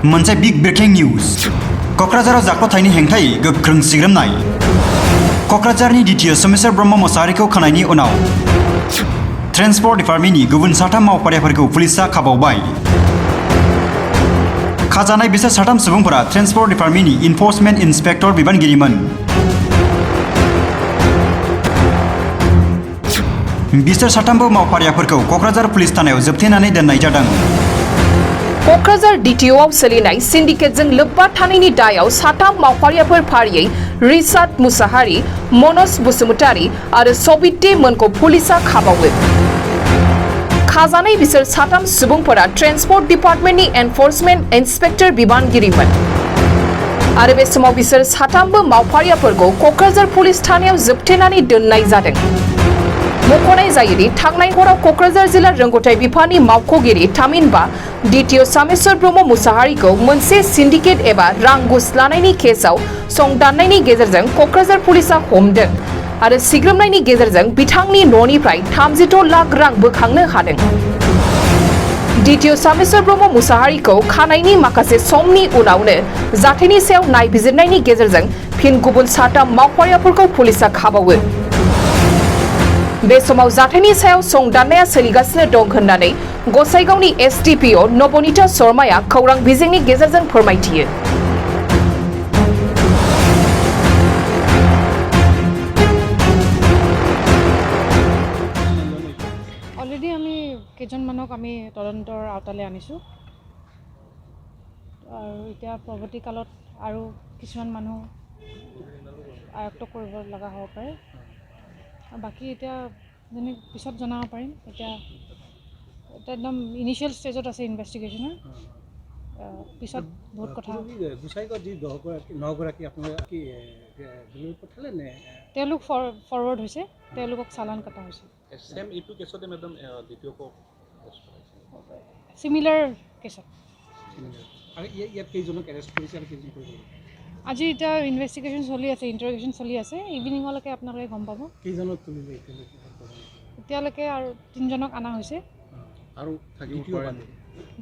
मोनसे big breaking news क'क्राझाराव जाख्ल'थायनि हेंथायै गोख्रों सिग्रोमनाय क'क्राझारनि द्वितीय सोमेश्वर ब्रह्म मोसाहारिखौ खानायनि उनाव ट्रेन्सपर्ट डिपार्टमेन्टनि गुबुन साथाम मावफारियाफोरखौ पुलिसआ खाबावबाय खाजानाय बिसोर साथाम सुबुंफोरा ट्रेन्सपर्ट डिपार्टमेन्टनि इनफर्समेन्ट इन्सपेक्टर बिबानगिरिमोन बिसोर साथामबो मावफारियाफोरखौ क'क्राझार पुलिस थानायाव जोबथेनानै दोननाय जादों क'क्राझार डिटिअआव सोलिनाय सिन्डिकेटजों लोब्बा थानायनि दायाव साथाम मावफारियाफोर फारियै रिसाद मुसाहारि मनज बसुमतारि आरो सबिते मोनखौ पुलिसआ खाबावो खाजानाय बिसोर साथाम सुबुंफोरा ट्रेन्सपर्ट डिपार्टमेन्टनि एनफोर्समेन्ट इन्सपेक्टर बिबानगिरिमोन आरो बे समाव बिसोर साथामबो मावफारियाफोरखौ क'क्राझार पुलिस थानायाव जोबथेनानै दोननाय जादों मख'नाय जायोदि थांनाय हराव क'क्राझार जिल्ला रोंग'थाय बिफाननि मावख'गिरि थामहिनबा द्वितीय सोमेश्वर ब्रह्म मुसाहारिखौ मोनसे सिन्डिकेट एबा रां घुस लानायनि केसआव संदाननायनि गेजेरजों क'क्राझार पुलिसआ हमदों आरो सिग्रोमनायनि गेजेरजों बिथांनि न'निफ्राय 36 लाख रां बोखांनो हादों द्वितीय सोमेश्वर ब्रह्म मुसाहारिखौ खानायनि माखासे समनि उनावनो जाथायनि सायाव नायबिजिरनायनि गेजेरजों फिन गुबुन साथाम मावफारियाफोरखौ पुलिसआ खाबावो बे समाव जाथायनि सायाव संदाननाया सोलिगासिनो दं होननानै गसाइगावनि एसडिपिअ नबनीता शर्माया खौरां बिजोंनि गेजेरजों फोरमायथियो অলৰেডি আমি কেইজনমানক আমি তদন্তৰ আওতালৈ আনিছোঁ আৰু এতিয়া পৰৱৰ্তী কালত আৰু কিছুমান মানুহ আয়ত্ত কৰিব লগা হ'ব পাৰে বাকি এতিয়া যেনে পিছত জনাব পাৰিম এতিয়া একদম ইনিশিয়েল ষ্টেজত আছে ইনভেষ্টিগেশ্যনৰ পিছত বহুত কথা গুচাইগাঁৱত যি 9গৰাকী আপোনালোকে কি পঠালে নে তেওঁলোক ফৰৱাৰ্ড হৈছে তেওঁলোকক চালান কটা হৈছে সেম এইটো কেছতে মেডাম দ্বিতীয়ক চিমিলাৰ কেছত আৰু ইয়াত কেইজনক এৰেষ্ট কৰিছে আৰু কেইজন কৰিব আজি এতিয়া ইনভেষ্টিগেশ্যন চলি আছে ইণ্টাৰগেশ্যন চলি আছে ইভিনিঙলৈকে আপোনালোকে গম পাব কেইজনক তুলিলে এতিয়ালৈকে আৰু 3জনক অনা হৈছে আৰু থাকিব পাৰে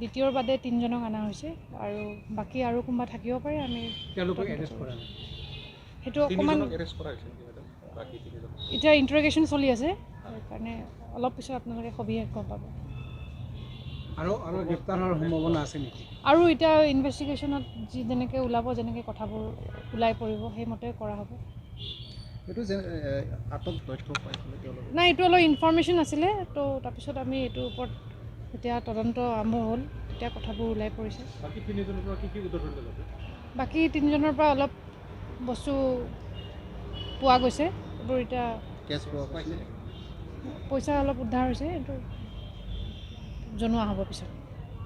দ্বিতীয়ৰ বাদে 3জনক অনা হৈছে আৰু বাকী আৰু কোনোবা থাকিব পাৰে আমি তেওঁলোকক এৰেষ্ট কৰা নাই সেইটো অকণমান এৰেষ্ট কৰা হৈছে মেডাম বাকি 3জন এতিয়া ইণ্টাৰগেশ্যন চলি আছে সেইকাৰণে অলপ পিছত আপোনালোকে সবিশেষ গম পাব আৰু গ্ৰেপ্তাৰ হোৱাৰ সম্ভাৱনা আছে নেকি আৰু এতিয়া ইনভেষ্টিগেশ্যনত যি যেনেকৈ ওলাব যেনেকৈ কথাবোৰ ওলাই পৰিব সেইমতে কৰা হ'ব এইটো যে আটক তথ্য পাইছিলে তেওঁলোকে নাই এইটো অলপ ইনফৰ্মেশ্যন আছিলে তো তাৰপিছত আমি এইটোৰ ওপৰত এতিয়া তদন্ত আৰম্ভ হ'ল এতিয়া কথাবোৰ ওলাই পৰিছে বাকি 3জনৰ পৰা কি উত্তৰ দিলে বাকী 3জনৰ পৰা অলপ বস্তু পোৱা গৈছে এইবোৰ এতিয়া কেছ পোৱা পাইছে পইচা অলপ উদ্ধাৰ হৈছে এইটো জনোৱা হ'ব পিছত